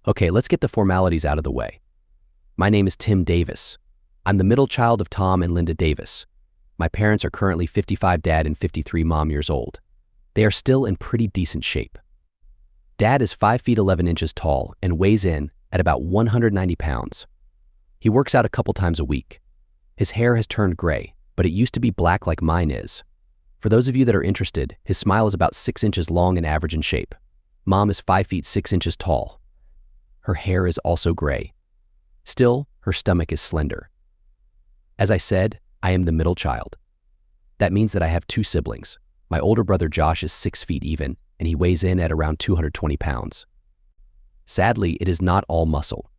Okay, let's get the formalities out of the way. My name is Tim Davis. I'm the middle child of Tom and Linda Davis. My parents are currently 55 dad and 53 mom years old. They are still in pretty decent shape. Dad is 5 feet 11 inches tall and weighs in at about 190 pounds. He works out a couple times a week. His hair has turned gray, but it used to be black like mine is. For those of you that are interested, his smile is about 6 inches long and average in shape. Mom is 5 feet 6 inches tall. Her hair is also gray. Still, her stomach is slender. As I said, I am the middle child. That means that I have 2 siblings. My older brother Josh is 6 feet even, and he weighs in at around 220 pounds. Sadly, it is not all muscle.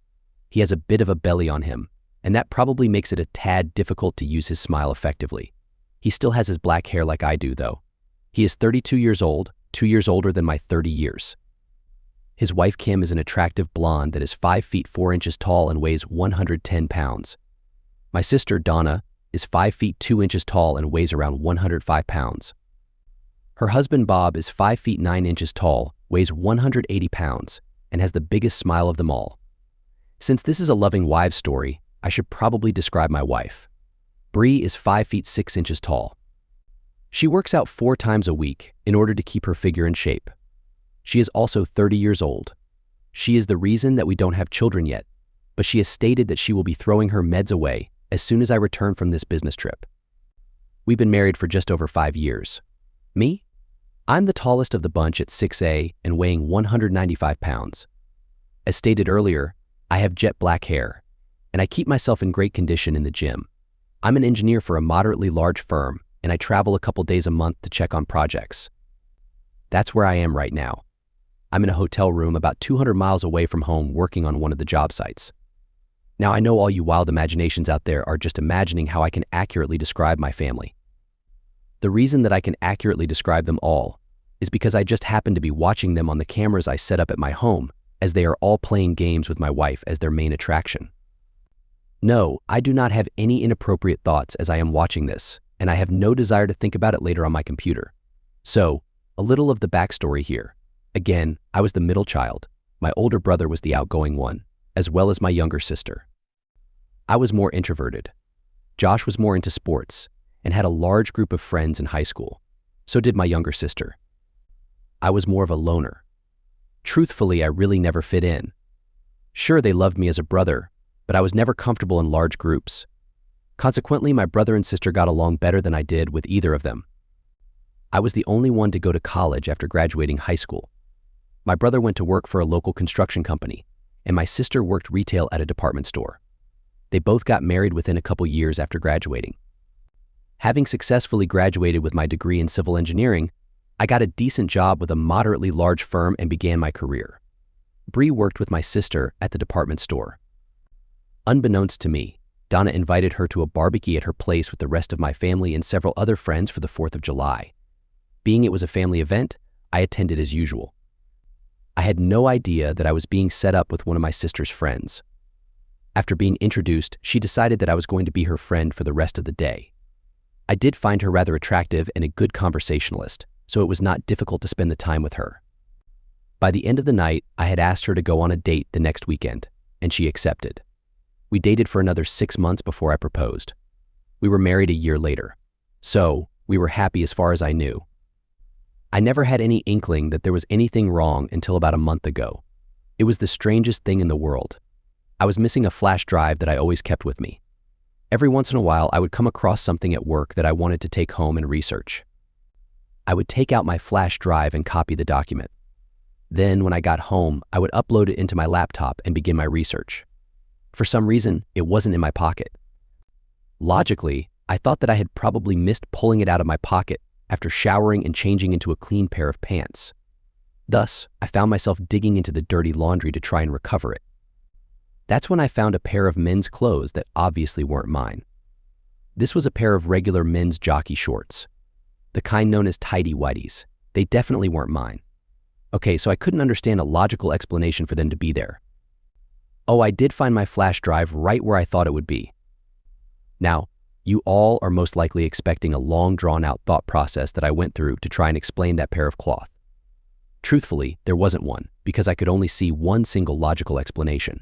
He has a bit of a belly on him, and that probably makes it a tad difficult to use his smile effectively. He still has his black hair like I do, though. He is 32 years old, 2 years older than my 30 years. His wife Kim is an attractive blonde that is 5 feet 4 inches tall and weighs 110 pounds. My sister Donna is 5 feet 2 inches tall and weighs around 105 pounds. Her husband Bob is 5 feet 9 inches tall, weighs 180 pounds, and has the biggest smile of them all. Since this is a loving wives story, I should probably describe my wife. Bree is 5 feet 6 inches tall. She works out 4 times a week in order to keep her figure in shape. She is also 30 years old. She is the reason that we don't have children yet, but she has stated that she will be throwing her meds away as soon as I return from this business trip. We've been married for just over 5 years. Me? I'm the tallest of the bunch at 6'A" and weighing 195 pounds. As stated earlier, I have jet black hair, and I keep myself in great condition in the gym. I'm an engineer for a moderately large firm, and I travel a couple days a month to check on projects. That's where I am right now. I'm in a hotel room about 200 miles away from home working on one of the job sites. Now I know all you wild imaginations out there are just imagining how I can accurately describe my family. The reason that I can accurately describe them all is because I just happen to be watching them on the cameras I set up at my home as they are all playing games with my wife as their main attraction. No, I do not have any inappropriate thoughts as I am watching this, and I have no desire to think about it later on my computer. So, a little of the backstory here. Again, I was the middle child. My older brother was the outgoing one, as well as my younger sister. I was more introverted. Josh was more into sports and had a large group of friends in high school. So did my younger sister. I was more of a loner. Truthfully, I really never fit in. Sure, they loved me as a brother, but I was never comfortable in large groups. Consequently, my brother and sister got along better than I did with either of them. I was the only one to go to college after graduating high school. My brother went to work for a local construction company, and my sister worked retail at a department store. They both got married within a couple years after graduating. Having successfully graduated with my degree in civil engineering, I got a decent job with a moderately large firm and began my career. Bree worked with my sister at the department store. Unbeknownst to me, Donna invited her to a barbecue at her place with the rest of my family and several other friends for the 4th of July. Being it was a family event, I attended as usual. I had no idea that I was being set up with one of my sister's friends. After being introduced, she decided that I was going to be her friend for the rest of the day. I did find her rather attractive and a good conversationalist, so it was not difficult to spend the time with her. By the end of the night, I had asked her to go on a date the next weekend, and she accepted. We dated for another 6 months before I proposed. We were married a year later, so we were happy as far as I knew. I never had any inkling that there was anything wrong until about a month ago. It was the strangest thing in the world. I was missing a flash drive that I always kept with me. Every once in a while, I would come across something at work that I wanted to take home and research. I would take out my flash drive and copy the document. Then, when I got home, I would upload it into my laptop and begin my research. For some reason, it wasn't in my pocket. Logically, I thought that I had probably missed pulling it out of my pocket after showering and changing into a clean pair of pants. Thus, I found myself digging into the dirty laundry to try and recover it. That's when I found a pair of men's clothes that obviously weren't mine. This was a pair of regular men's jockey shorts, the kind known as tidy whities. They definitely weren't mine. Okay, so I couldn't understand a logical explanation for them to be there. Oh, I did find my flash drive right where I thought it would be. Now, you all are most likely expecting a long drawn-out thought process that I went through to try and explain that pair of cloth. Truthfully, there wasn't one. because I could only see one single logical explanation.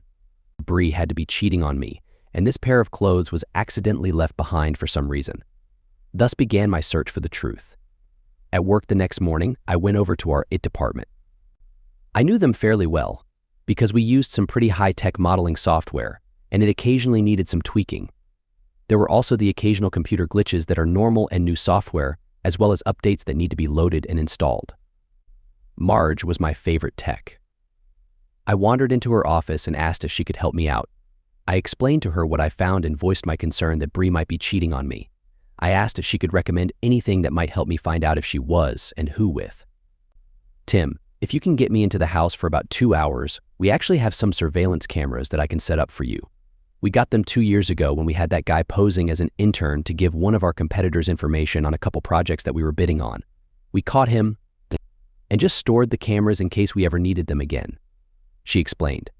Bree had to be cheating on me, and this pair of clothes was accidentally left behind for some reason. Thus began my search for the truth. At work the next morning, I went over to our IT department. I knew them fairly well, because we used some pretty high-tech modeling software, and it occasionally needed some tweaking. There were also the occasional computer glitches that are normal in new software, as well as updates that need to be loaded and installed. Marge was my favorite tech. I wandered into her office and asked if she could help me out. I explained to her what I found and voiced my concern that Bree might be cheating on me. I asked if she could recommend anything that might help me find out if she was and who with. Tim, if you can get me into the house for about 2 hours, we actually have some surveillance cameras that I can set up for you. We got them 2 years ago when we had that guy posing as an intern to give one of our competitors information on a couple projects that we were bidding on. We caught him and just stored the cameras in case we ever needed them again. She explained.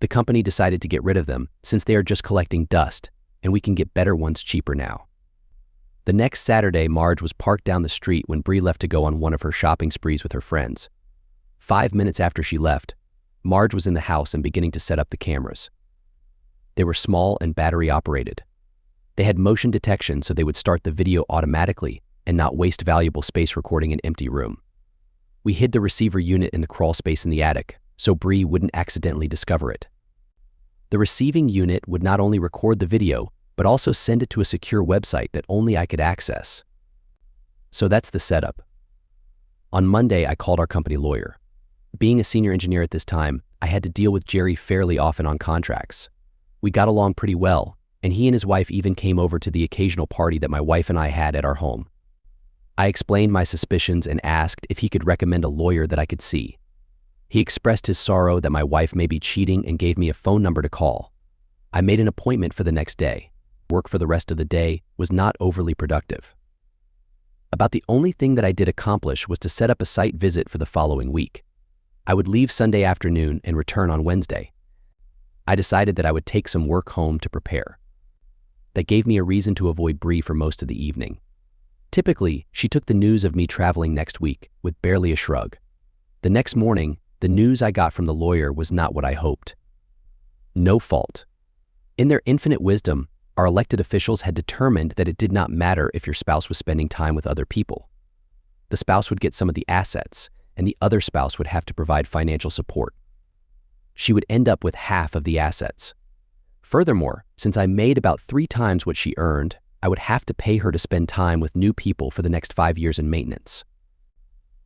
The company decided to get rid of them since they are just collecting dust, and we can get better ones cheaper now. The next Saturday, Marge was parked down the street when Bree left to go on one of her shopping sprees with her friends. 5 minutes after she left, Marge was in the house and beginning to set up the cameras. They were small and battery operated. They had motion detection so they would start the video automatically and not waste valuable space recording an empty room. We hid the receiver unit in the crawl space in the attic so Bree wouldn't accidentally discover it. The receiving unit would not only record the video, but also send it to a secure website that only I could access. So that's the setup. On Monday, I called our company lawyer. Being a senior engineer at this time, I had to deal with Jerry fairly often on contracts. We got along pretty well, and he and his wife even came over to the occasional party that my wife and I had at our home. I explained my suspicions and asked if he could recommend a lawyer that I could see. He expressed his sorrow that my wife may be cheating and gave me a phone number to call. I made an appointment for the next day. Work for the rest of the day was not overly productive. About the only thing that I did accomplish was to set up a site visit for the following week. I would leave Sunday afternoon and return on Wednesday. I decided that I would take some work home to prepare. That gave me a reason to avoid Bree for most of the evening. Typically, she took the news of me traveling next week with barely a shrug. The next morning, the news I got from the lawyer was not what I hoped. No fault. In their infinite wisdom, our elected officials had determined that it did not matter if your spouse was spending time with other people. The spouse would get some of the assets, and the other spouse would have to provide financial support. She would end up with half of the assets. Furthermore, since I made about 3 times what she earned, I would have to pay her to spend time with new people for the next 5 years in maintenance.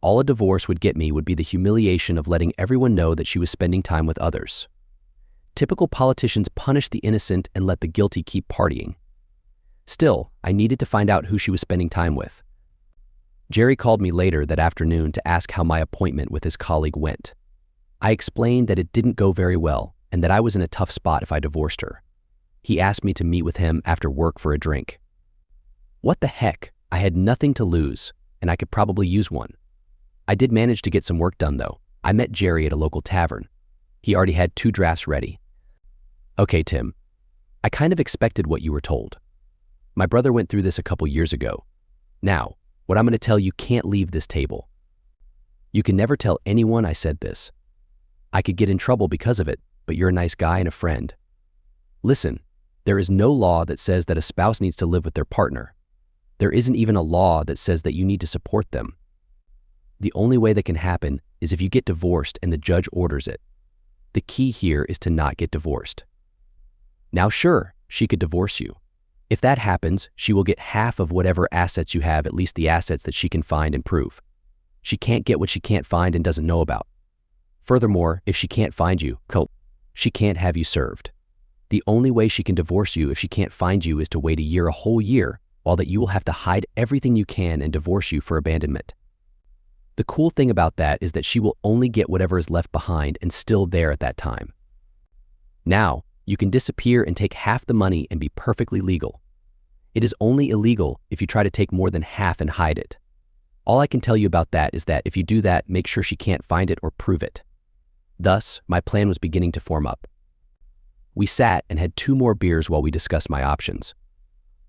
All a divorce would get me would be the humiliation of letting everyone know that she was spending time with others. Typical politicians punish the innocent and let the guilty keep partying. Still, I needed to find out who she was spending time with. Jerry called me later that afternoon to ask how my appointment with his colleague went. I explained that it didn't go very well and that I was in a tough spot if I divorced her. He asked me to meet with him after work for a drink. What the heck? I had nothing to lose, and I could probably use one. I did manage to get some work done, though. I met Jerry at a local tavern. He already had 2 drafts ready. Okay, Tim. I kind of expected what you were told. My brother went through this a couple years ago. Now, what I'm going to tell you can't leave this table. You can never tell anyone I said this. I could get in trouble because of it, but you're a nice guy and a friend. Listen, there is no law that says that a spouse needs to live with their partner. There isn't even a law that says that you need to support them. The only way that can happen is if you get divorced and the judge orders it. The key here is to not get divorced. Now sure, she could divorce you. If that happens, she will get half of whatever assets you have, at least the assets that she can find and prove. She can't get what she can't find and doesn't know about. Furthermore, if she can't find you, she can't have you served. The only way she can divorce you if she can't find you is to wait a whole year, while that you will have to hide everything you can and divorce you for abandonment. The cool thing about that is that she will only get whatever is left behind and still there at that time. Now, you can disappear and take half the money and be perfectly legal. It is only illegal if you try to take more than half and hide it. All I can tell you about that is that if you do that, make sure she can't find it or prove it. Thus, my plan was beginning to form up. We sat and had 2 more beers while we discussed my options.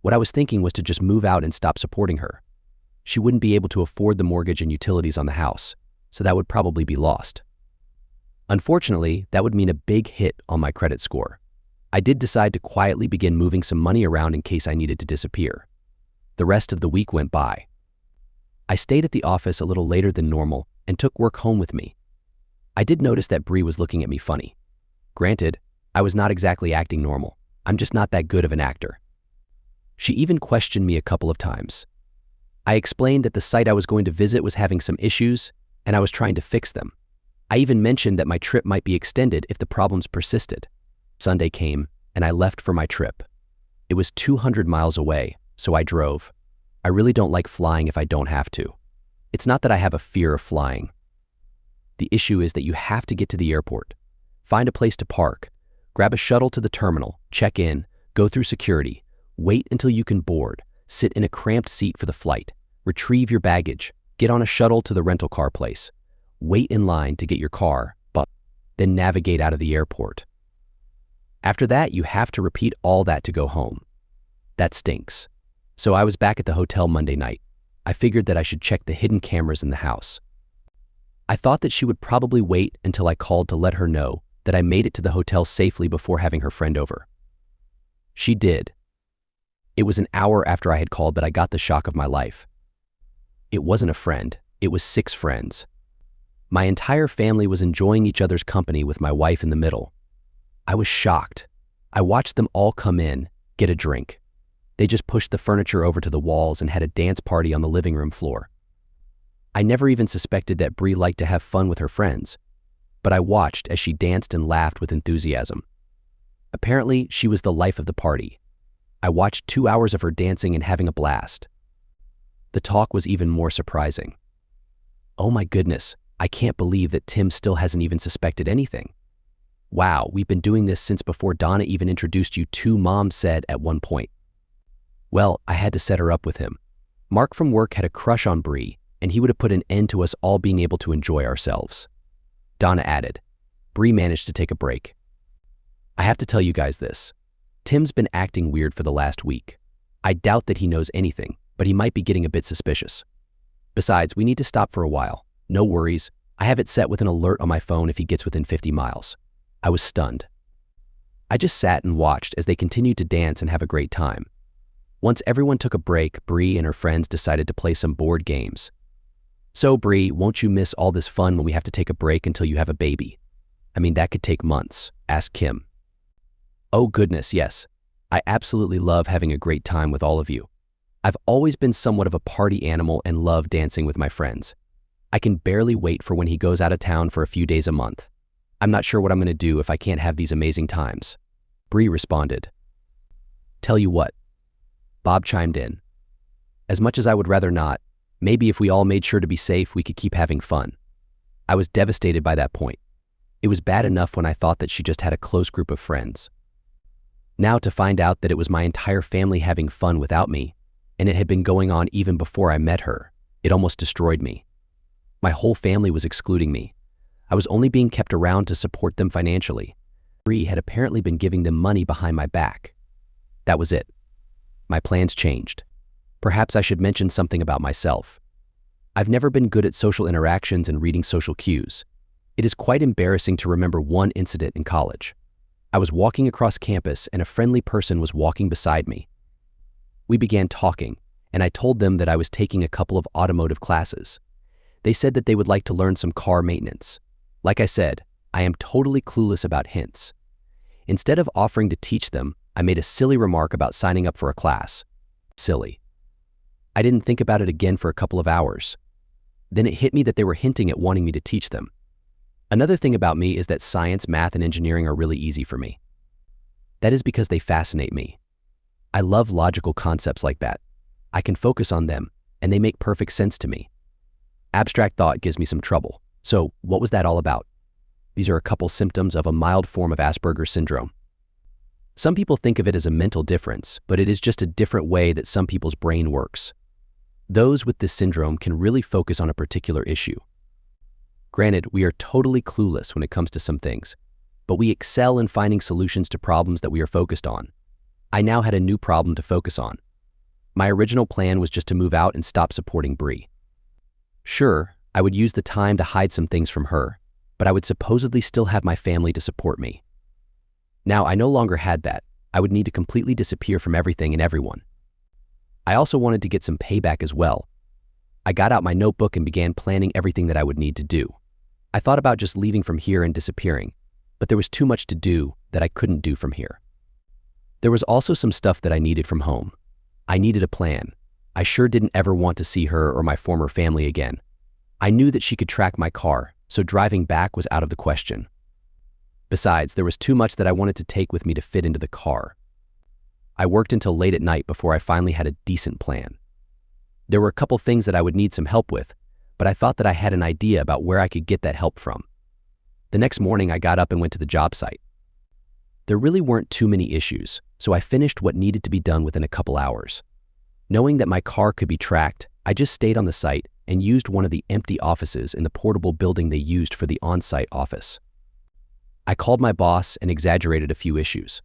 What I was thinking was to just move out and stop supporting her. She wouldn't be able to afford the mortgage and utilities on the house, so that would probably be lost. Unfortunately, that would mean a big hit on my credit score. I did decide to quietly begin moving some money around in case I needed to disappear. The rest of the week went by. I stayed at the office a little later than normal and took work home with me. I did notice that Bree was looking at me funny. Granted, I was not exactly acting normal. I'm just not that good of an actor. She even questioned me a couple of times. I explained that the site I was going to visit was having some issues, and I was trying to fix them. I even mentioned that my trip might be extended if the problems persisted. Sunday came, and I left for my trip. It was 200 miles away, so I drove. I really don't like flying if I don't have to. It's not that I have a fear of flying. The issue is that you have to get to the airport, find a place to park, grab a shuttle to the terminal, check in, go through security, wait until you can board, sit in a cramped seat for the flight, retrieve your baggage, get on a shuttle to the rental car place, wait in line to get your car, but then navigate out of the airport. After that, you have to repeat all that to go home. That stinks. So I was back at the hotel Monday night. I figured that I should check the hidden cameras in the house. I thought that she would probably wait until I called to let her know that I made it to the hotel safely before having her friend over. She did. It was an hour after I had called that I got the shock of my life. It wasn't a friend, it was 6 friends. My entire family was enjoying each other's company with my wife in the middle. I was shocked. I watched them all come in, get a drink. They just pushed the furniture over to the walls and had a dance party on the living room floor. I never even suspected that Bree liked to have fun with her friends, but I watched as she danced and laughed with enthusiasm. Apparently, she was the life of the party. I watched 2 hours of her dancing and having a blast. The talk was even more surprising. Oh my goodness, I can't believe that Tim still hasn't even suspected anything. Wow, we've been doing this since before Donna even introduced you to, Mom said at one point. Well, I had to set her up with him. Mark from work had a crush on Bree, and he would have put an end to us all being able to enjoy ourselves. Donna added. Bree managed to take a break. I have to tell you guys this. Tim's been acting weird for the last week. I doubt that he knows anything, but he might be getting a bit suspicious. Besides, we need to stop for a while. No worries, I have it set with an alert on my phone if he gets within 50 miles. I was stunned. I just sat and watched as they continued to dance and have a great time. Once everyone took a break, Bree and her friends decided to play some board games. So, Bree, won't you miss all this fun when we have to take a break until you have a baby? I mean, that could take months, asked Kim. Oh goodness, yes. I absolutely love having a great time with all of you. I've always been somewhat of a party animal and love dancing with my friends. I can barely wait for when he goes out of town for a few days a month. I'm not sure what I'm going to do if I can't have these amazing times. Bree responded. Tell you what. Bob chimed in. As much as I would rather not, maybe if we all made sure to be safe, we could keep having fun. I was devastated by that point. It was bad enough when I thought that she just had a close group of friends. Now to find out that it was my entire family having fun without me, and it had been going on even before I met her, it almost destroyed me. My whole family was excluding me. I was only being kept around to support them financially. Bree had apparently been giving them money behind my back. That was it. My plans changed. Perhaps I should mention something about myself. I've never been good at social interactions and reading social cues. It is quite embarrassing to remember one incident in college. I was walking across campus and a friendly person was walking beside me. We began talking, and I told them that I was taking a couple of automotive classes. They said that they would like to learn some car maintenance. Like I said, I am totally clueless about hints. Instead of offering to teach them, I made a silly remark about signing up for a class. Silly. I didn't think about it again for a couple of hours. Then it hit me that they were hinting at wanting me to teach them. Another thing about me is that science, math, and engineering are really easy for me. That is because they fascinate me. I love logical concepts like that. I can focus on them, and they make perfect sense to me. Abstract thought gives me some trouble. So, what was that all about? These are a couple symptoms of a mild form of Asperger's syndrome. Some people think of it as a mental difference, but it is just a different way that some people's brain works. Those with this syndrome can really focus on a particular issue. Granted, we are totally clueless when it comes to some things, but we excel in finding solutions to problems that we are focused on. I now had a new problem to focus on. My original plan was just to move out and stop supporting Bree. Sure, I would use the time to hide some things from her, but I would supposedly still have my family to support me. Now, I no longer had that. I would need to completely disappear from everything and everyone. I also wanted to get some payback as well. I got out my notebook and began planning everything that I would need to do. I thought about just leaving from here and disappearing, but there was too much to do that I couldn't do from here. There was also some stuff that I needed from home. I needed a plan. I sure didn't ever want to see her or my former family again. I knew that she could track my car, so driving back was out of the question. Besides, there was too much that I wanted to take with me to fit into the car. I worked until late at night before I finally had a decent plan. There were a couple things that I would need some help with, but I thought that I had an idea about where I could get that help from. The next morning, I got up and went to the job site. There really weren't too many issues, so I finished what needed to be done within a couple hours. Knowing that my car could be tracked, I just stayed on the site and used one of the empty offices in the portable building they used for the on-site office. I called my boss and exaggerated a few issues.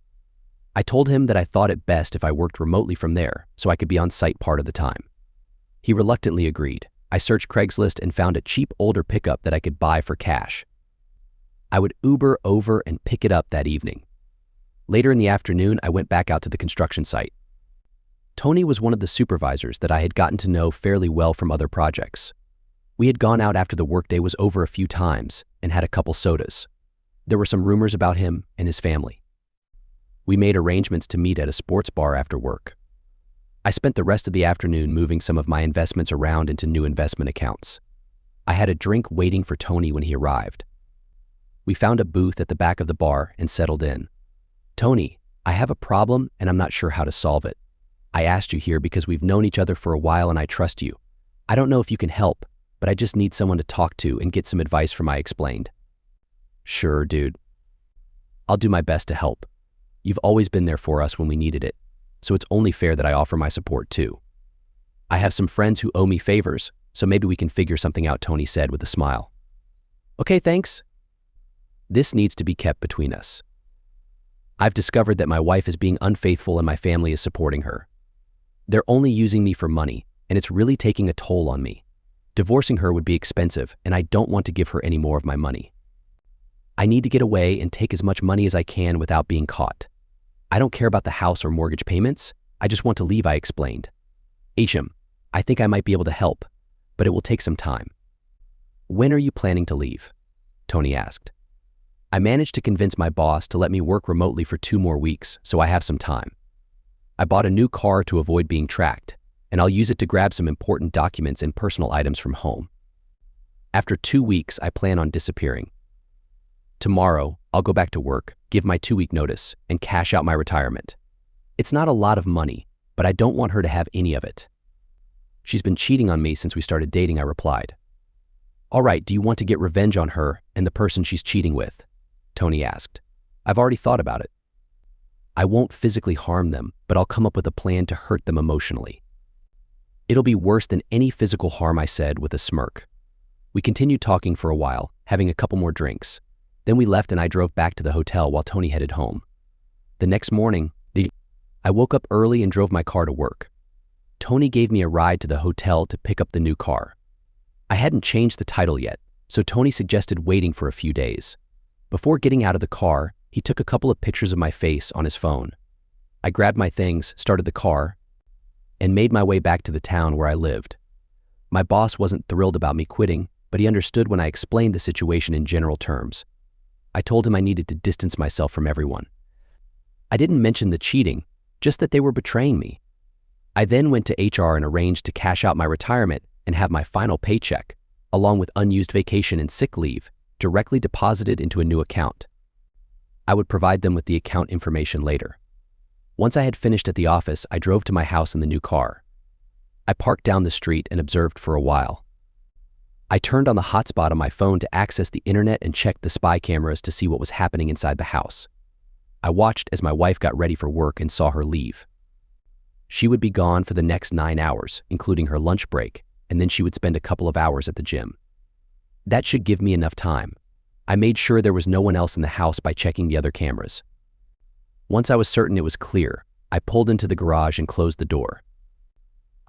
I told him that I thought it best if I worked remotely from there so I could be on site part of the time. He reluctantly agreed. I searched Craigslist and found a cheap older pickup that I could buy for cash. I would Uber over and pick it up that evening. Later in the afternoon, I went back out to the construction site. Tony was one of the supervisors that I had gotten to know fairly well from other projects. We had gone out after the workday was over a few times and had a couple sodas. There were some rumors about him and his family. We made arrangements to meet at a sports bar after work. I spent the rest of the afternoon moving some of my investments around into new investment accounts. I had a drink waiting for Tony when he arrived. We found a booth at the back of the bar and settled in. "Tony, I have a problem and I'm not sure how to solve it. I asked you here because we've known each other for a while and I trust you. I don't know if you can help, but I just need someone to talk to and get some advice from," I explained. "Sure, dude. I'll do my best to help. You've always been there for us when we needed it, so it's only fair that I offer my support too. I have some friends who owe me favors, so maybe we can figure something out," Tony said with a smile. "Okay, thanks. This needs to be kept between us. I've discovered that my wife is being unfaithful and my family is supporting her. They're only using me for money, and it's really taking a toll on me. Divorcing her would be expensive, and I don't want to give her any more of my money. I need to get away and take as much money as I can without being caught. I don't care about the house or mortgage payments. I just want to leave," I explained. I think I might be able to help, but it will take some time." "When are you planning to leave?" Tony asked. "I managed to convince my boss to let me work remotely for 2 more weeks, so I have some time. I bought a new car to avoid being tracked, and I'll use it to grab some important documents and personal items from home. After 2 weeks, I plan on disappearing. Tomorrow, I'll go back to work, give my 2-week notice, and cash out my retirement. It's not a lot of money, but I don't want her to have any of it." "She's been cheating on me since we started dating," I replied. "All right, do you want to get revenge on her and the person she's cheating with?" Tony asked. "I've already thought about it. I won't physically harm them, but I'll come up with a plan to hurt them emotionally. It'll be worse than any physical harm," I said with a smirk. We continued talking for a while, having a couple more drinks. Then we left and I drove back to the hotel while Tony headed home. The next morning, I woke up early and drove my car to work. Tony gave me a ride to the hotel to pick up the new car. I hadn't changed the title yet, so Tony suggested waiting for a few days. Before getting out of the car, he took a couple of pictures of my face on his phone. I grabbed my things, started the car, and made my way back to the town where I lived. My boss wasn't thrilled about me quitting, but he understood when I explained the situation in general terms. I told him I needed to distance myself from everyone. I didn't mention the cheating, just that they were betraying me. I then went to HR and arranged to cash out my retirement and have my final paycheck, along with unused vacation and sick leave, directly deposited into a new account. I would provide them with the account information later. Once I had finished at the office, I drove to my house in the new car. I parked down the street and observed for a while. I turned on the hotspot on my phone to access the internet and checked the spy cameras to see what was happening inside the house. I watched as my wife got ready for work and saw her leave. She would be gone for the next 9 hours, including her lunch break, and then she would spend a couple of hours at the gym. That should give me enough time. I made sure there was no one else in the house by checking the other cameras. Once I was certain it was clear, I pulled into the garage and closed the door.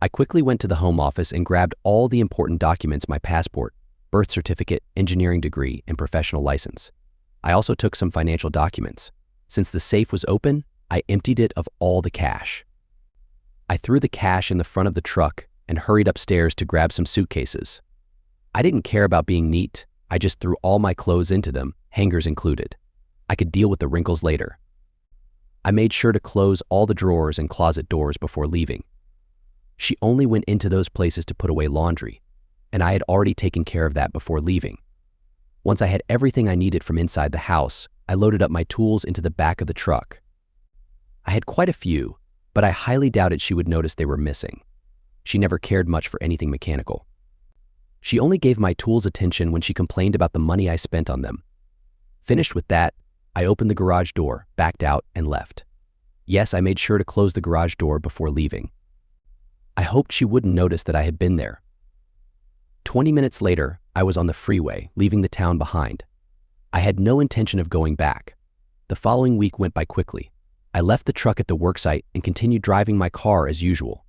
I quickly went to the home office and grabbed all the important documents, my passport, birth certificate, engineering degree, and professional license. I also took some financial documents. Since the safe was open, I emptied it of all the cash. I threw the cash in the front of the truck and hurried upstairs to grab some suitcases. I didn't care about being neat. I just threw all my clothes into them, hangers included. I could deal with the wrinkles later. I made sure to close all the drawers and closet doors before leaving. She only went into those places to put away laundry, and I had already taken care of that before leaving. Once I had everything I needed from inside the house, I loaded up my tools into the back of the truck. I had quite a few, but I highly doubted she would notice they were missing. She never cared much for anything mechanical. She only gave my tools attention when she complained about the money I spent on them. Finished with that, I opened the garage door, backed out, and left. Yes, I made sure to close the garage door before leaving. I hoped she wouldn't notice that I had been there. 20 minutes later, I was on the freeway, leaving the town behind. I had no intention of going back. The following week went by quickly. I left the truck at the worksite and continued driving my car as usual.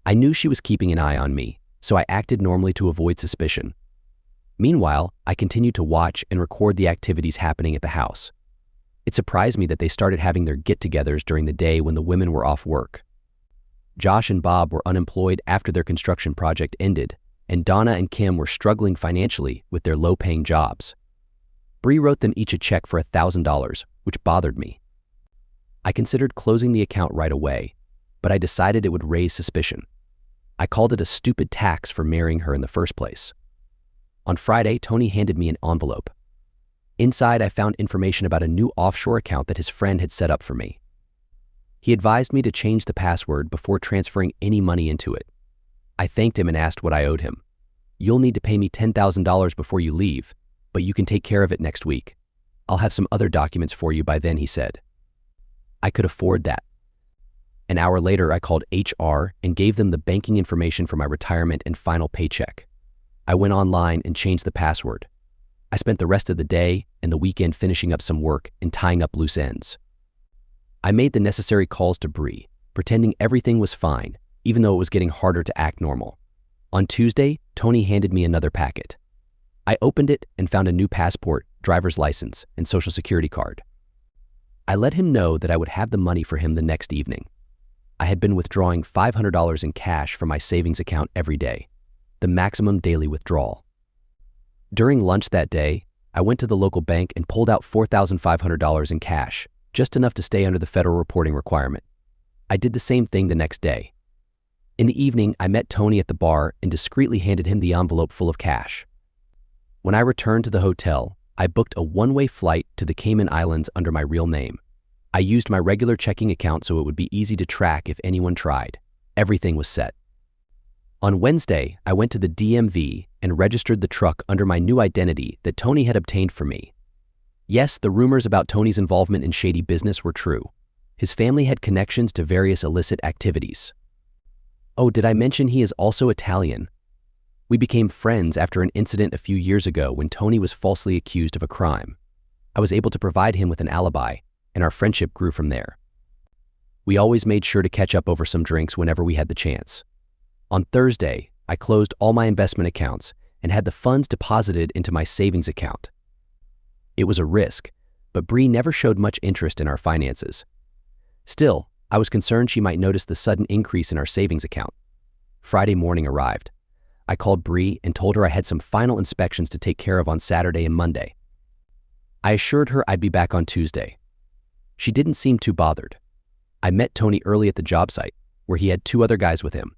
I knew she was keeping an eye on me, so I acted normally to avoid suspicion. Meanwhile, I continued to watch and record the activities happening at the house. It surprised me that they started having their get-togethers during the day when the women were off work. Josh and Bob were unemployed after their construction project ended, and Donna and Kim were struggling financially with their low-paying jobs. Bree wrote them each a check for $1,000, which bothered me. I considered closing the account right away, but I decided it would raise suspicion. I called it a stupid tax for marrying her in the first place. On Friday, Tony handed me an envelope. Inside, I found information about a new offshore account that his friend had set up for me. He advised me to change the password before transferring any money into it. I thanked him and asked what I owed him. "You'll need to pay me $10,000 before you leave, but you can take care of it next week. I'll have some other documents for you by then," he said. I could afford that. An hour later, I called HR and gave them the banking information for my retirement and final paycheck. I went online and changed the password. I spent the rest of the day and the weekend finishing up some work and tying up loose ends. I made the necessary calls to Bree, pretending everything was fine, even though it was getting harder to act normal. On Tuesday, Tony handed me another packet. I opened it and found a new passport, driver's license, and social security card. I let him know that I would have the money for him the next evening. I had been withdrawing $500 in cash from my savings account every day, the maximum daily withdrawal. During lunch that day, I went to the local bank and pulled out $4,500 in cash, just enough to stay under the federal reporting requirement. I did the same thing the next day. In the evening, I met Tony at the bar and discreetly handed him the envelope full of cash. When I returned to the hotel, I booked a one-way flight to the Cayman Islands under my real name. I used my regular checking account so it would be easy to track if anyone tried. Everything was set. On Wednesday, I went to the DMV and registered the truck under my new identity that Tony had obtained for me. Yes, the rumors about Tony's involvement in shady business were true. His family had connections to various illicit activities. Oh, did I mention he is also Italian? We became friends after an incident a few years ago when Tony was falsely accused of a crime. I was able to provide him with an alibi, and our friendship grew from there. We always made sure to catch up over some drinks whenever we had the chance. On Thursday, I closed all my investment accounts and had the funds deposited into my savings account. It was a risk, but Bree never showed much interest in our finances. Still, I was concerned she might notice the sudden increase in our savings account. Friday morning arrived. I called Bree and told her I had some final inspections to take care of on Saturday and Monday. I assured her I'd be back on Tuesday. She didn't seem too bothered. I met Tony early at the job site, where he had two other guys with him.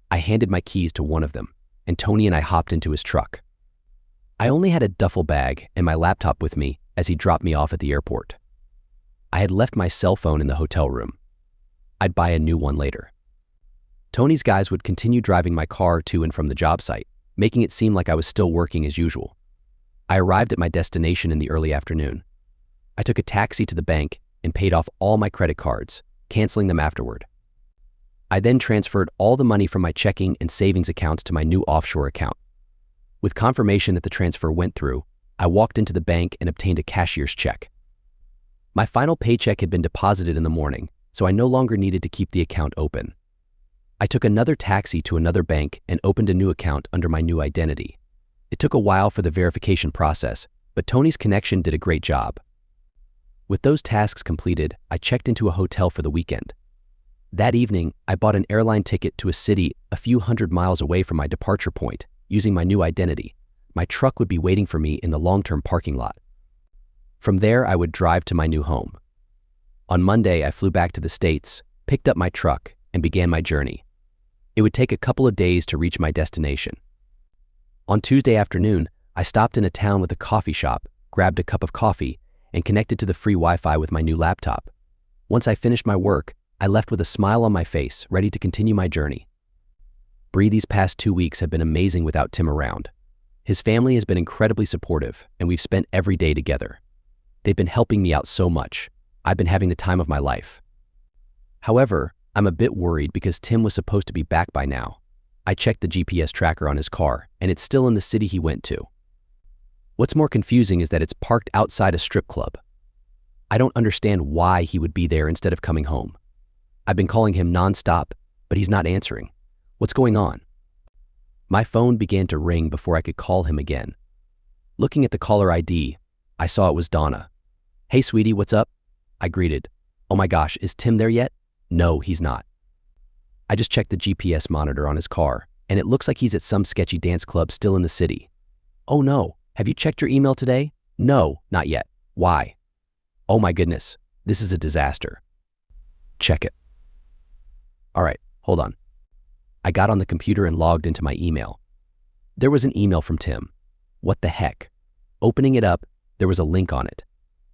I handed my keys to one of them, and Tony and I hopped into his truck. I only had a duffel bag and my laptop with me as he dropped me off at the airport. I had left my cell phone in the hotel room. I'd buy a new one later. Tony's guys would continue driving my car to and from the job site, making it seem like I was still working as usual. I arrived at my destination in the early afternoon. I took a taxi to the bank and paid off all my credit cards, canceling them afterward. I then transferred all the money from my checking and savings accounts to my new offshore account. With confirmation that the transfer went through, I walked into the bank and obtained a cashier's check. My final paycheck had been deposited in the morning, so I no longer needed to keep the account open. I took another taxi to another bank and opened a new account under my new identity. It took a while for the verification process, but Tony's connection did a great job. With those tasks completed, I checked into a hotel for the weekend. That evening, I bought an airline ticket to a city a few hundred miles away from my departure point, using my new identity. My truck would be waiting for me in the long-term parking lot. From there, I would drive to my new home. On Monday, I flew back to the States, picked up my truck, and began my journey. It would take a couple of days to reach my destination. On Tuesday afternoon, I stopped in a town with a coffee shop, grabbed a cup of coffee, and connected to the free Wi-Fi with my new laptop. Once I finished my work, I left with a smile on my face, ready to continue my journey. Bree, these past 2 weeks have been amazing without Tim around. His family has been incredibly supportive, and we've spent every day together. They've been helping me out so much. I've been having the time of my life. However, I'm a bit worried because Tim was supposed to be back by now. I checked the GPS tracker on his car, and it's still in the city he went to. What's more confusing is that it's parked outside a strip club. I don't understand why he would be there instead of coming home. I've been calling him nonstop, but he's not answering. What's going on? My phone began to ring before I could call him again. Looking at the caller ID, I saw it was Donna. "Hey, sweetie, what's up?" I greeted. "Oh my gosh, is Tim there yet?" "No, he's not." I just checked the GPS monitor on his car, and it looks like he's at some sketchy dance club still in the city. "Oh no, have you checked your email today?" "No, not yet." "Why?" "Oh my goodness, this is a disaster." "Check it." All right, hold on. I got on the computer and logged into my email. There was an email from Tim. What the heck? Opening it up, there was a link on it.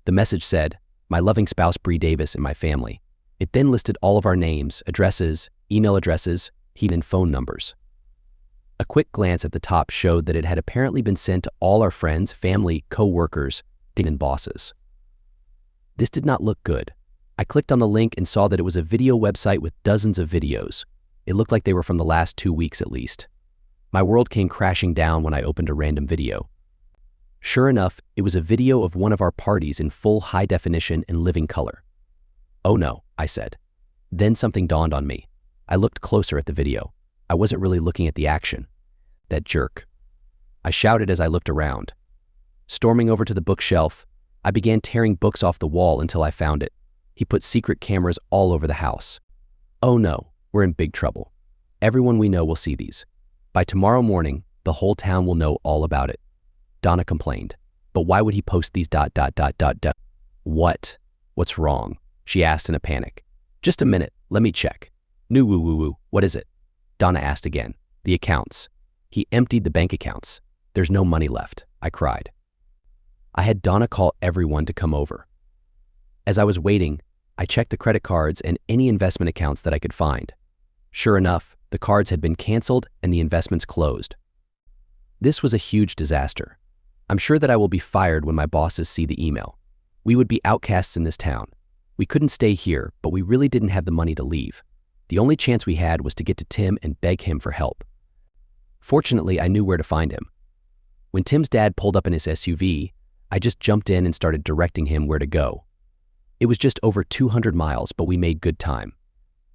The message said, "My loving spouse Bree Davis and my family." It then listed all of our names, addresses, email addresses, and phone numbers. A quick glance at the top showed that it had apparently been sent to all our friends, family, co-workers, and bosses. This did not look good. I clicked on the link and saw that it was a video website with dozens of videos. It looked like they were from the last 2 weeks at least. My world came crashing down when I opened a random video. Sure enough, it was a video of one of our parties in full high definition and living color. "Oh no," I said. Then something dawned on me. I looked closer at the video. I wasn't really looking at the action. That jerk. I shouted as I looked around. Storming over to the bookshelf, I began tearing books off the wall until I found it. He put secret cameras all over the house. Oh no, we're in big trouble. Everyone we know will see these. By tomorrow morning, the whole town will know all about it. Donna complained. But why would he post these ... What? What's wrong? She asked in a panic. Just a minute, let me check. No, woo, what is it? Donna asked again. The accounts. He emptied the bank accounts. There's no money left, I cried. I had Donna call everyone to come over. As I was waiting, I checked the credit cards and any investment accounts that I could find. Sure enough, the cards had been canceled and the investments closed. This was a huge disaster. I'm sure that I will be fired when my bosses see the email. We would be outcasts in this town. We couldn't stay here, but we really didn't have the money to leave. The only chance we had was to get to Tim and beg him for help. Fortunately, I knew where to find him. When Tim's dad pulled up in his SUV, I just jumped in and started directing him where to go. It was just over 200 miles, but we made good time.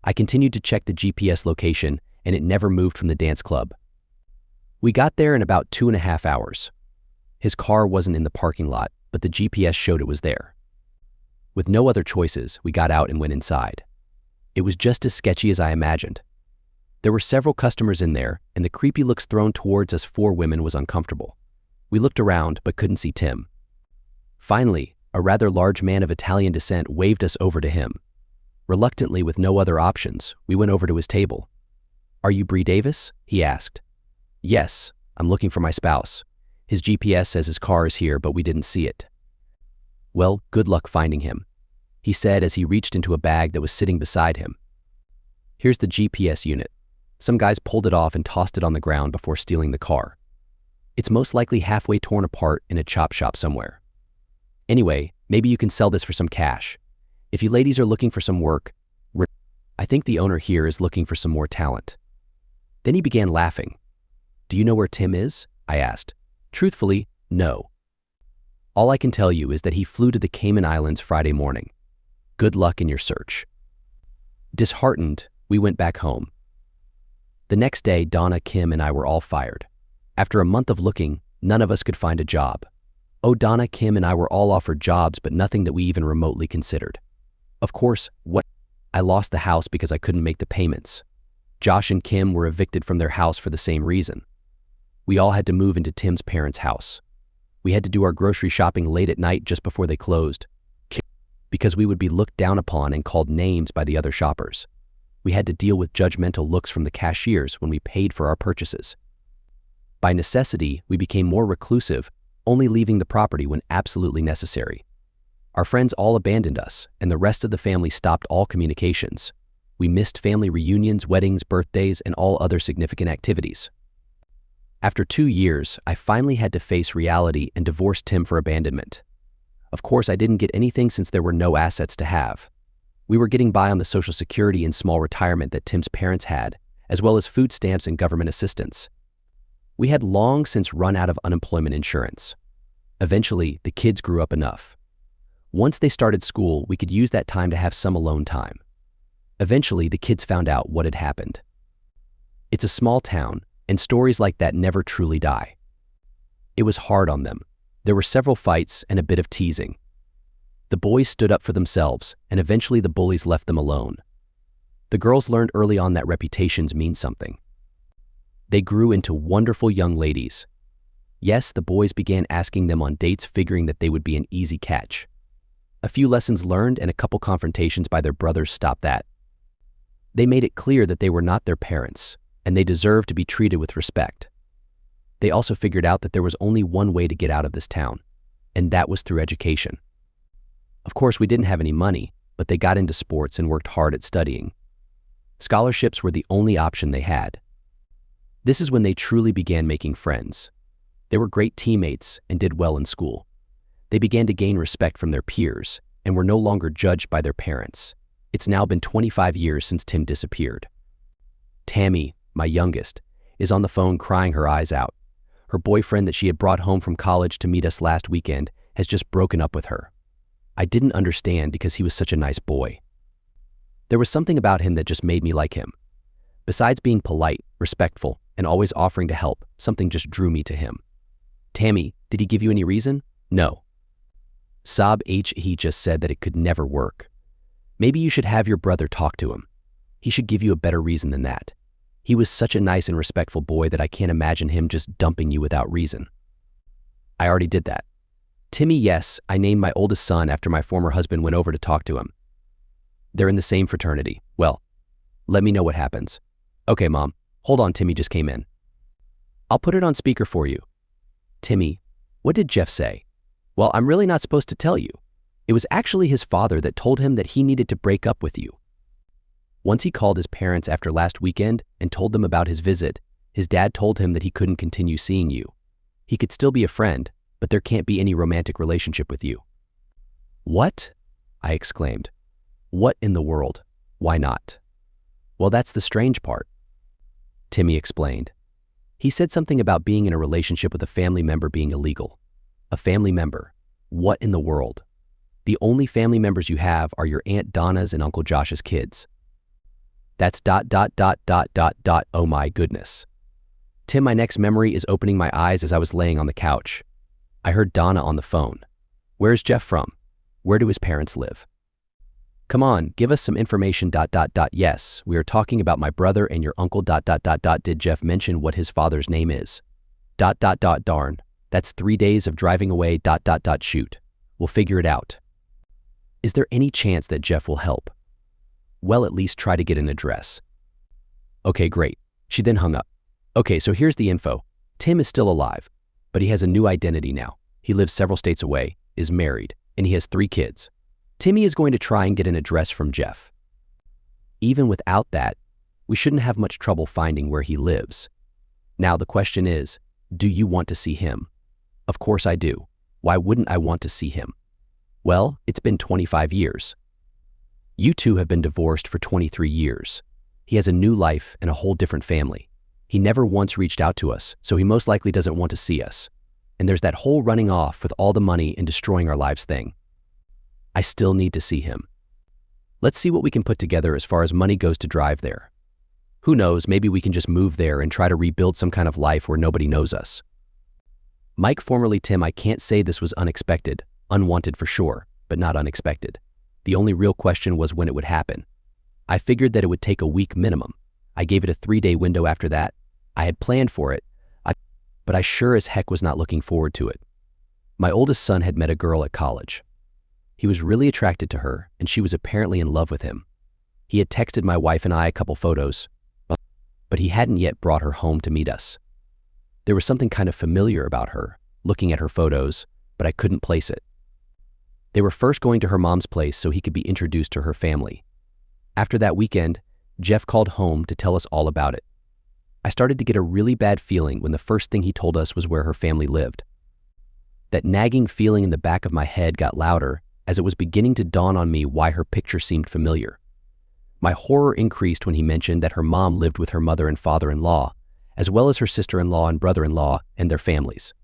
I continued to check the GPS location, and it never moved from the dance club. We got there in about 2.5 hours. His car wasn't in the parking lot, but the GPS showed it was there. With no other choices, we got out and went inside. It was just as sketchy as I imagined. There were several customers in there, and the creepy looks thrown towards us 4 women was uncomfortable. We looked around, but couldn't see Tim. Finally, a rather large man of Italian descent waved us over to him. Reluctantly, with no other options, we went over to his table. "Are you Bree Davis?" he asked. "Yes, I'm looking for my spouse. His GPS says his car is here, but we didn't see it." "Well, good luck finding him," he said as he reached into a bag that was sitting beside him. "Here's the GPS unit. Some guys pulled it off and tossed it on the ground before stealing the car. It's most likely halfway torn apart in a chop shop somewhere. Anyway, maybe you can sell this for some cash. If you ladies are looking for some work, I think the owner here is looking for some more talent." Then he began laughing. "Do you know where Tim is?" I asked. Truthfully, no. All I can tell you is that he flew to the Cayman Islands Friday morning. Good luck in your search. Disheartened, we went back home. The next day, Donna, Kim, and I were all fired. After a month of looking, None of us could find a job. Oh, Donna, Kim, and I were all offered jobs, but nothing that we even remotely considered. Of course, I lost the house because I couldn't make the payments. Josh and Kim were evicted from their house for the same reason. We all had to move into Tim's parents' house. We had to do our grocery shopping late at night just before they closed, because we would be looked down upon and called names by the other shoppers. We had to deal with judgmental looks from the cashiers when we paid for our purchases. By necessity, we became more reclusive, only leaving the property when absolutely necessary. Our friends all abandoned us, and the rest of the family stopped all communications. We missed family reunions, weddings, birthdays, and all other significant activities. After 2 years, I finally had to face reality and divorce Tim for abandonment. Of course, I didn't get anything since there were no assets to have. We were getting by on the Social Security and small retirement that Tim's parents had, as well as food stamps and government assistance. We had long since run out of unemployment insurance. Eventually, the kids grew up enough. Once they started school, we could use that time to have some alone time. Eventually, the kids found out what had happened. It's a small town, and stories like that never truly die. It was hard on them. There were several fights and a bit of teasing. The boys stood up for themselves, and eventually the bullies left them alone. The girls learned early on that reputations mean something. They grew into wonderful young ladies. Yes, the boys began asking them on dates, figuring that they would be an easy catch. A few lessons learned and a couple confrontations by their brothers stopped that. They made it clear that they were not their parents, and they deserved to be treated with respect. They also figured out that there was only one way to get out of this town, and that was through education. Of course, we didn't have any money, but they got into sports and worked hard at studying. Scholarships were the only option they had. This is when they truly began making friends. They were great teammates and did well in school. They began to gain respect from their peers and were no longer judged by their parents. It's now been 25 years since Tim disappeared. Tammy, my youngest, is on the phone crying her eyes out. Her boyfriend that she had brought home from college to meet us last weekend has just broken up with her. I didn't understand because he was such a nice boy. There was something about him that just made me like him. Besides being polite, respectful, and always offering to help, something just drew me to him. Tammy, did he give you any reason? No. Sob H. He just said that it could never work. Maybe you should have your brother talk to him. He should give you a better reason than that. He was such a nice and respectful boy that I can't imagine him just dumping you without reason. I already did that. Timmy, yes, I named my oldest son after my former husband went over to talk to him. They're in the same fraternity. Well, let me know what happens. Okay, Mom. Hold on, Timmy just came in. I'll put it on speaker for you. Timmy, what did Jeff say? Well, I'm really not supposed to tell you. It was actually his father that told him that he needed to break up with you. Once he called his parents after last weekend and told them about his visit, his dad told him that he couldn't continue seeing you. He could still be a friend, but there can't be any romantic relationship with you. What? I exclaimed. What in the world? Why not? Well, that's the strange part. Timmy explained. He said something about being in a relationship with a family member being illegal. A family member? What in the world? The only family members you have are your Aunt Donna's and Uncle Josh's kids. That's ... Oh my goodness. Tim, my next memory is opening my eyes as I was laying on the couch. I heard Donna on the phone. Where's Jeff from? Where do his parents live? Come on, give us some information ... Yes, we are talking about my brother and your uncle ... Did Jeff mention what his father's name is? ... Darn, that's 3 days of driving away ... Shoot. We'll figure it out. Is there any chance that Jeff will help? Well, at least try to get an address. Okay, great. She then hung up. Okay, so here's the info. Tim is still alive, but he has a new identity now. He lives several states away, is married, and he has 3 kids. Timmy is going to try and get an address from Jeff. Even without that, we shouldn't have much trouble finding where he lives. Now the question is, do you want to see him? Of course I do. Why wouldn't I want to see him? Well, it's been 25 years. You two have been divorced for 23 years. He has a new life and a whole different family. He never once reached out to us, so he most likely doesn't want to see us. And there's that whole running off with all the money and destroying our lives thing. I still need to see him. Let's see what we can put together as far as money goes to drive there. Who knows, maybe we can just move there and try to rebuild some kind of life where nobody knows us. Mike, formerly Tim, I can't say this was unexpected, unwanted for sure, but not unexpected. The only real question was when it would happen. I figured that it would take a week minimum. I gave it a 3-day window after that. I had planned for it, but I sure as heck was not looking forward to it. My oldest son had met a girl at college. He was really attracted to her, and she was apparently in love with him. He had texted my wife and I a couple photos, but he hadn't yet brought her home to meet us. There was something kind of familiar about her, looking at her photos, but I couldn't place it. They were first going to her mom's place so he could be introduced to her family. After that weekend, Jeff called home to tell us all about it. I started to get a really bad feeling when the first thing he told us was where her family lived. That nagging feeling in the back of my head got louder as it was beginning to dawn on me why her picture seemed familiar. My horror increased when he mentioned that her mom lived with her mother and father-in-law, as well as her sister-in-law and brother-in-law and their families.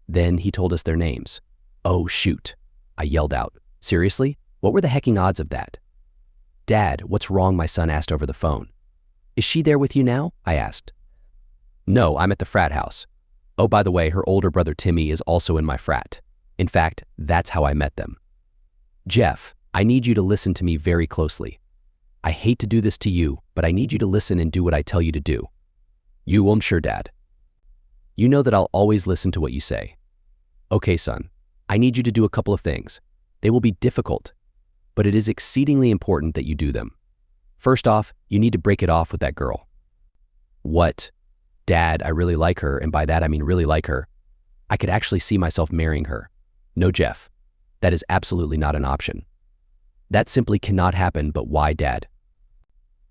Then he told us their names. "Oh, shoot," I yelled out. "Seriously? What were the hecking odds of that?" "Dad, what's wrong?" my son asked over the phone. "Is she there with you now?" I asked. "No, I'm at the frat house. Oh, by the way, her older brother Timmy is also in my frat. In fact, that's how I met them." "Jeff, I need you to listen to me very closely. I hate to do this to you, but I need you to listen and do what I tell you to do." "I'm sure, Dad." "You know that I'll always listen to what you say." "Okay, son, I need you to do a couple of things. They will be difficult, but it is exceedingly important that you do them. First off, you need to break it off with that girl." "What?" "Dad, I really like her, and by that I mean really like her. I could actually see myself marrying her." "No, Jeff, that is absolutely not an option. That simply cannot happen, but why, Dad?"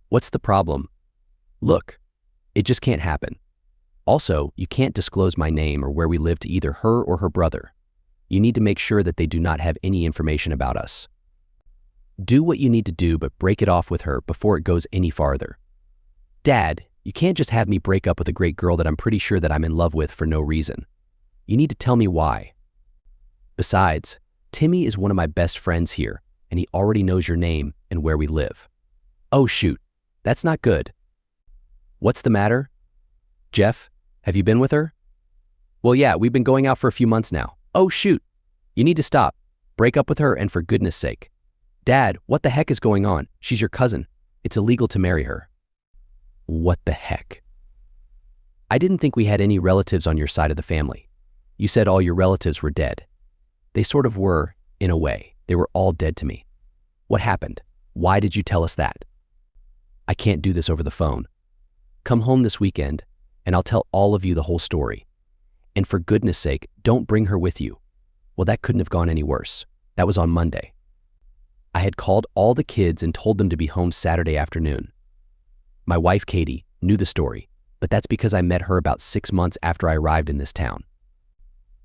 "What's the problem?" "Look, it just can't happen. Also, you can't disclose my name or where we live to either her or her brother. You need to make sure that they do not have any information about us. Do what you need to do, but break it off with her before it goes any farther." "Dad, you can't just have me break up with a great girl that I'm pretty sure that I'm in love with for no reason. You need to tell me why. Besides, Timmy is one of my best friends here, and he already knows your name and where we live." "Oh, shoot, that's not good." "What's the matter?" "Jeff, have you been with her?" "Well, yeah, we've been going out for a few months now." "Oh, shoot, you need to stop. Break up with her, and for goodness sake." "Dad, what the heck is going on? She's your cousin. It's illegal to marry her." "What the heck?" "I didn't think we had any relatives on your side of the family. You said all your relatives were dead. They sort of were, in a way. They were all dead to me. What happened? Why did you tell us that?" "I can't do this over the phone. Come home this weekend, and I'll tell all of you the whole story. And for goodness sake, don't bring her with you." Well, that couldn't have gone any worse. That was on Monday. I had called all the kids and told them to be home Saturday afternoon. My wife, Katie, knew the story, but that's because I met her about 6 months after I arrived in this town.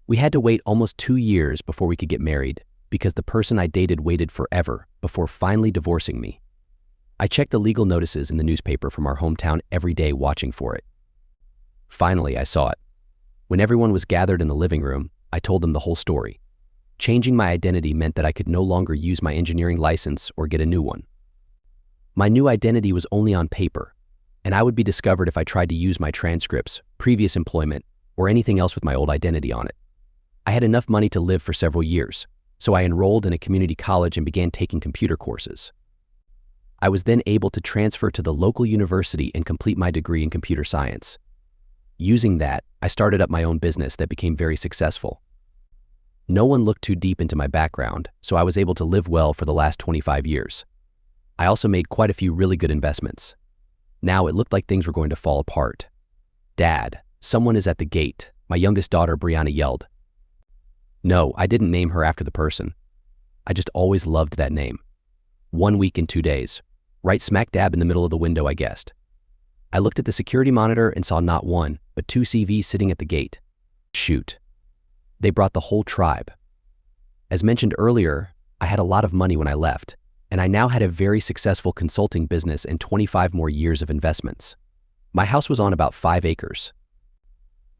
We had to wait almost 2 years before we could get married because the person I dated waited forever before finally divorcing me. I checked the legal notices in the newspaper from our hometown every day watching for it. Finally, I saw it. When everyone was gathered in the living room, I told them the whole story. Changing my identity meant that I could no longer use my engineering license or get a new one. My new identity was only on paper, and I would be discovered if I tried to use my transcripts, previous employment, or anything else with my old identity on it. I had enough money to live for several years, so I enrolled in a community college and began taking computer courses. I was then able to transfer to the local university and complete my degree in computer science. Using that, I started up my own business that became very successful. No one looked too deep into my background, so I was able to live well for the last 25 years. I also made quite a few really good investments. Now it looked like things were going to fall apart. "Dad, someone is at the gate," my youngest daughter Brianna yelled. No, I didn't name her after the person. I just always loved that name. 1 week and 2 days. Right smack dab in the middle of the window, I guessed. I looked at the security monitor and saw not one, but 2 CVs sitting at the gate. Shoot. They brought the whole tribe. As mentioned earlier, I had a lot of money when I left, and I now had a very successful consulting business and 25 more years of investments. My house was on about 5 acres.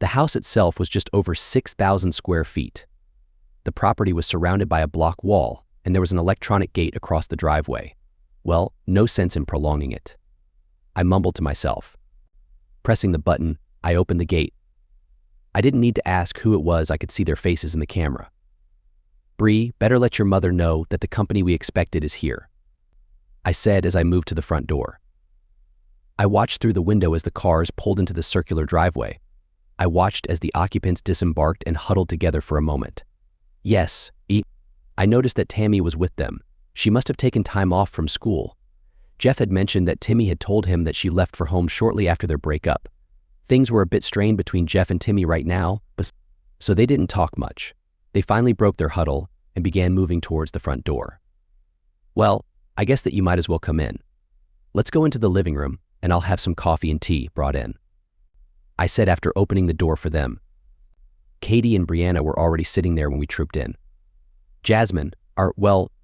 The house itself was just over 6,000 square feet. The property was surrounded by a block wall, and there was an electronic gate across the driveway. Well, no sense in prolonging it. I mumbled to myself. Pressing the button, I opened the gate. I didn't need to ask who it was, I could see their faces in the camera. "Bree, better let your mother know that the company we expected is here," I said as I moved to the front door. I watched through the window as the cars pulled into the circular driveway. I watched as the occupants disembarked and huddled together for a moment. Yes, I noticed that Tammy was with them. She must have taken time off from school. Jeff had mentioned that Timmy had told him that she left for home shortly after their breakup. Things were a bit strained between Jeff and Timmy right now, so they didn't talk much. They finally broke their huddle and began moving towards the front door. "Well, I guess that you might as well come in. Let's go into the living room and I'll have some coffee and tea brought in," I said after opening the door for them. Katie and Brianna were already sitting there when we trooped in. Jasmine, our,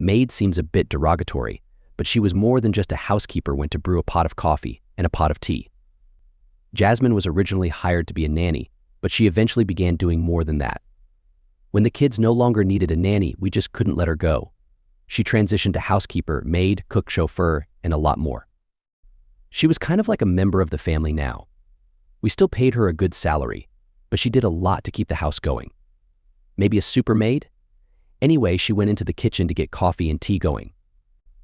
maid seems a bit derogatory, but she was more than just a housekeeper went to brew a pot of coffee and a pot of tea. Jasmine was originally hired to be a nanny, but she eventually began doing more than that. When the kids no longer needed a nanny, we just couldn't let her go. She transitioned to housekeeper, maid, cook, chauffeur, and a lot more. She was kind of like a member of the family now. We still paid her a good salary, but she did a lot to keep the house going. Maybe a super maid? Anyway, she went into the kitchen to get coffee and tea going.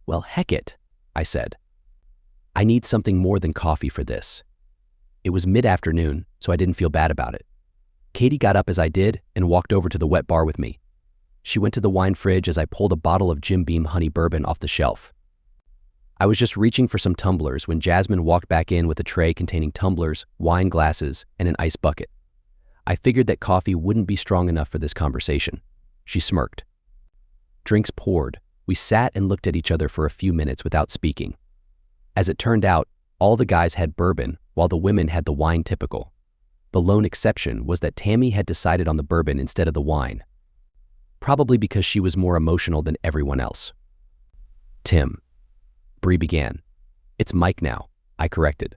"Well, heck it," I said. "I need something more than coffee for this." It was mid-afternoon, so I didn't feel bad about it. Katie got up as I did and walked over to the wet bar with me. She went to the wine fridge as I pulled a bottle of Jim Beam honey bourbon off the shelf. I was just reaching for some tumblers when Jasmine walked back in with a tray containing tumblers, wine glasses, and an ice bucket. I figured that coffee wouldn't be strong enough for this conversation. She smirked. Drinks poured. We sat and looked at each other for a few minutes without speaking. As it turned out, all the guys had bourbon, while the women had the wine typical. The lone exception was that Tammy had decided on the bourbon instead of the wine. Probably because she was more emotional than everyone else. "Tim," Bree began. "It's Mike now," I corrected.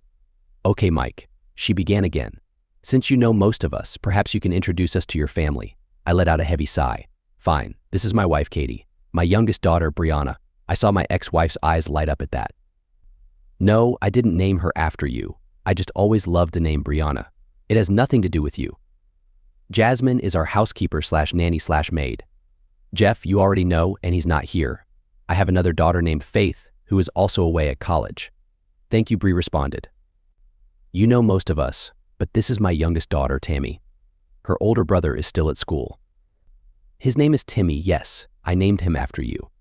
"Okay, Mike," she began again. "Since you know most of us, perhaps you can introduce us to your family." I let out a heavy sigh. "Fine, this is my wife, Katie. My youngest daughter, Brianna." I saw my ex-wife's eyes light up at that. "No, I didn't name her after you. I just always loved the name Brianna. It has nothing to do with you. Jasmine is our housekeeper/nanny/maid. Jeff, you already know, and he's not here. I have another daughter named Faith, who is also away at college." "Thank you," Bree responded. "You know most of us, but this is my youngest daughter, Tammy. Her older brother is still at school. His name is Timmy, yes, I named him after you.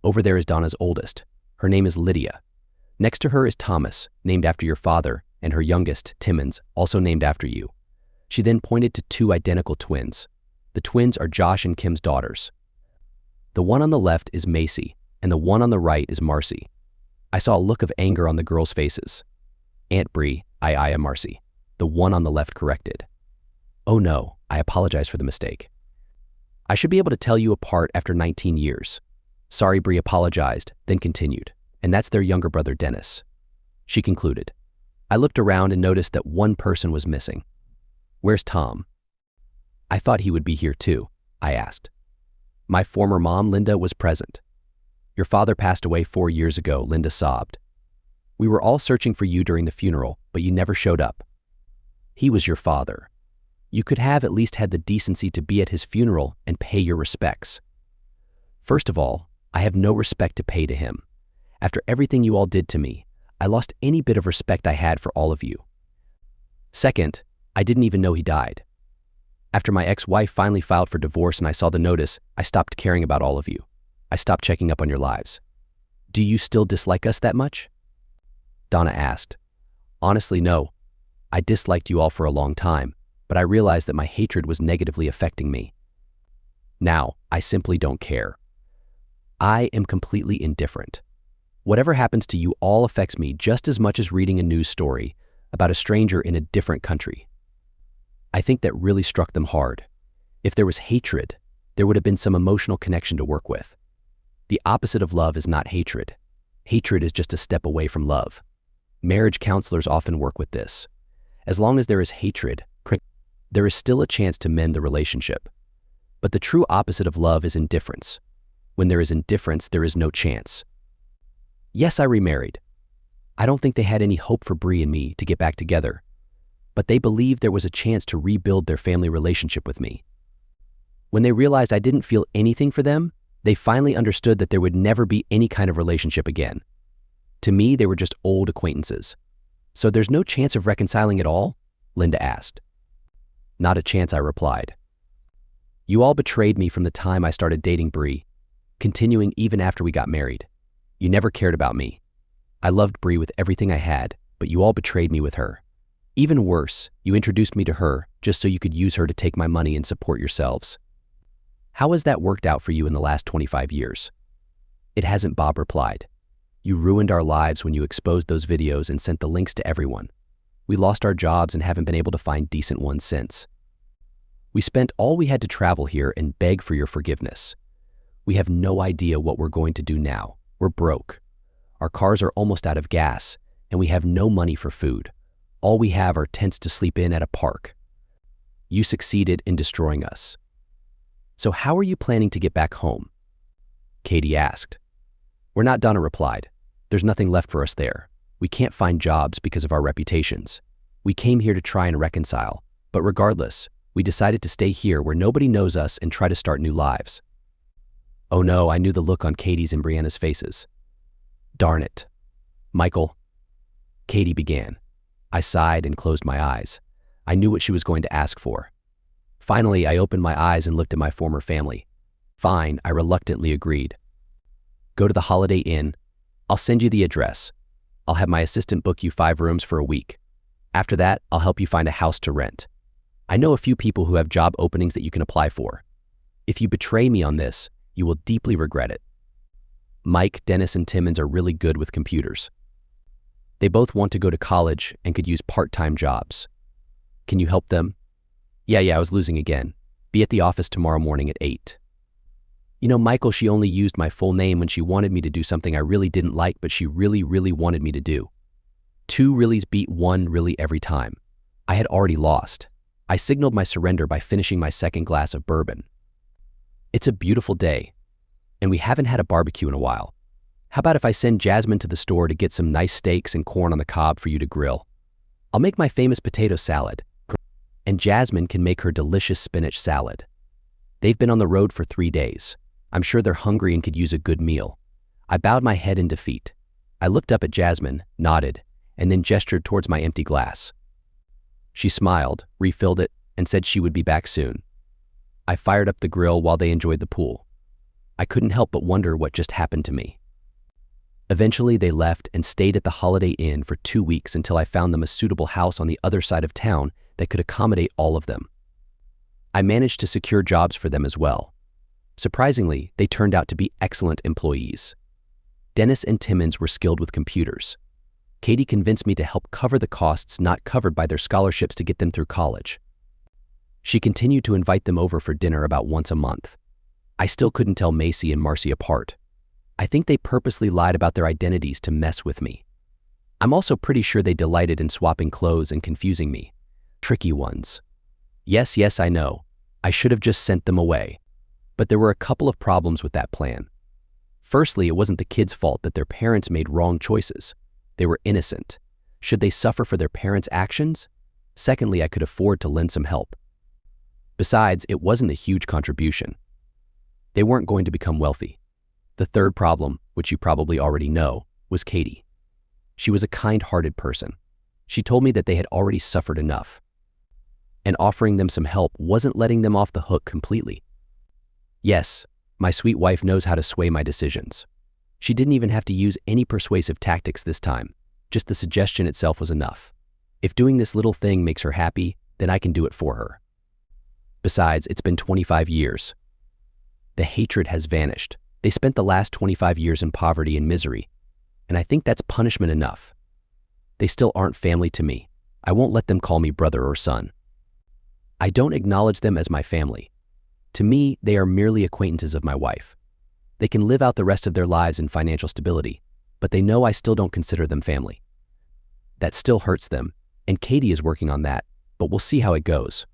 Over there is Donna's oldest. Her name is Lydia. Next to her is Thomas, named after your father, and her youngest, Timmons, also named after you." She then pointed to two identical twins. The twins are Josh and Kim's daughters. The one on the left is Macy, and the one on the right is Marcy. I saw a look of anger on the girls' faces. "Aunt Bree, I am Marcy," the one on the left corrected. "Oh no, I apologize for the mistake. I should be able to tell you apart after 19 years. Sorry," Bree apologized, then continued. "And that's their younger brother, Dennis," she concluded. I looked around and noticed that one person was missing. "Where's Tom?" "I thought he would be here too," I asked. "My former mom, Linda, was present. Your father passed away 4 years ago," Linda sobbed. "We were all searching for you during the funeral, but you never showed up. He was your father. You could have at least had the decency to be at his funeral and pay your respects. First of all, I have no respect to pay to him. After everything you all did to me, I lost any bit of respect I had for all of you. Second, I didn't even know he died. After my ex-wife finally filed for divorce and I saw the notice, I stopped caring about all of you. I stopped checking up on your lives. Do you still dislike us that much?" Donna asked. "Honestly, no. I disliked you all for a long time, but I realized that my hatred was negatively affecting me. Now, I simply don't care. I am completely indifferent. Whatever happens to you all affects me just as much as reading a news story about a stranger in a different country." I think that really struck them hard. If there was hatred, there would have been some emotional connection to work with. The opposite of love is not hatred. Hatred is just a step away from love. Marriage counselors often work with this. As long as there is hatred, there is still a chance to mend the relationship. But the true opposite of love is indifference. When there is indifference, there is no chance. Yes, I remarried. I don't think they had any hope for Bree and me to get back together. but they believed there was a chance to rebuild their family relationship with me. When they realized I didn't feel anything for them, they finally understood that there would never be any kind of relationship again. To me, they were just old acquaintances. "So there's no chance of reconciling at all?" Linda asked. "Not a chance," I replied. "You all betrayed me from the time I started dating Bree, continuing even after we got married. You never cared about me. I loved Bree with everything I had, but you all betrayed me with her. Even worse, you introduced me to her just so you could use her to take my money and support yourselves. How has that worked out for you in the last 25 years? "It hasn't," Bob replied. "You ruined our lives when you exposed those videos and sent the links to everyone. We lost our jobs and haven't been able to find decent ones since. We spent all we had to travel here and beg for your forgiveness. We have no idea what we're going to do now. We're broke. Our cars are almost out of gas, and we have no money for food. All we have are tents to sleep in at a park. You succeeded in destroying us. So how are you planning to get back home?" Katie asked. "We're not," Donna replied. "There's nothing left for us there. We can't find jobs because of our reputations. We came here to try and reconcile, but regardless, we decided to stay here where nobody knows us and try to start new lives." Oh no, I knew the look on Katie's and Brianna's faces. "Darn it. Michael," Katie began. I sighed and closed my eyes. I knew what she was going to ask for. Finally, I opened my eyes and looked at my former family. "Fine," I reluctantly agreed. "Go to the Holiday Inn. I'll send you the address. I'll have my assistant book you 5 rooms for a week. After that, I'll help you find a house to rent. I know a few people who have job openings that you can apply for. If you betray me on this, you will deeply regret it. Mike, Dennis, and Timmons are really good with computers. They both want to go to college and could use part-time jobs. Can you help them?" Yeah, I was losing again. "Be at the office tomorrow morning at 8. You know, Michael, she only used my full name when she wanted me to do something I really didn't like, but she really wanted me to do. 2 reallys beat 1 really every time. I had already lost. I signaled my surrender by finishing my second glass of bourbon. It's a beautiful day, and we haven't had a barbecue in a while. How about if I send Jasmine to the store to get some nice steaks and corn on the cob for you to grill? I'll make my famous potato salad, and Jasmine can make her delicious spinach salad. They've been on the road for 3 days. I'm sure they're hungry and could use a good meal." I bowed my head in defeat. I looked up at Jasmine, nodded, and then gestured towards my empty glass. She smiled, refilled it, and said she would be back soon. I fired up the grill while they enjoyed the pool. I couldn't help but wonder what just happened to me. Eventually, they left and stayed at the Holiday Inn for 2 weeks until I found them a suitable house on the other side of town that could accommodate all of them. I managed to secure jobs for them as well. Surprisingly, they turned out to be excellent employees. Dennis and Timmons were skilled with computers. Katie convinced me to help cover the costs not covered by their scholarships to get them through college. She continued to invite them over for dinner about once a month. I still couldn't tell Macy and Marcy apart. I think they purposely lied about their identities to mess with me. I'm also pretty sure they delighted in swapping clothes and confusing me. Tricky ones. Yes, I know. I should have just sent them away. But there were a couple of problems with that plan. Firstly, it wasn't the kids' fault that their parents made wrong choices. They were innocent. Should they suffer for their parents' actions? Secondly, I could afford to lend some help. Besides, it wasn't a huge contribution. They weren't going to become wealthy. The third problem, which you probably already know, was Katie. She was a kind-hearted person. She told me that they had already suffered enough, and offering them some help wasn't letting them off the hook completely. Yes, my sweet wife knows how to sway my decisions. She didn't even have to use any persuasive tactics this time. Just the suggestion itself was enough. If doing this little thing makes her happy, then I can do it for her. Besides, it's been 25 years. The hatred has vanished. They spent the last 25 years in poverty and misery, and I think that's punishment enough. They still aren't family to me. I won't let them call me brother or son. I don't acknowledge them as my family. To me, they are merely acquaintances of my wife. They can live out the rest of their lives in financial stability, but they know I still don't consider them family. That still hurts them, and Katie is working on that, but we'll see how it goes.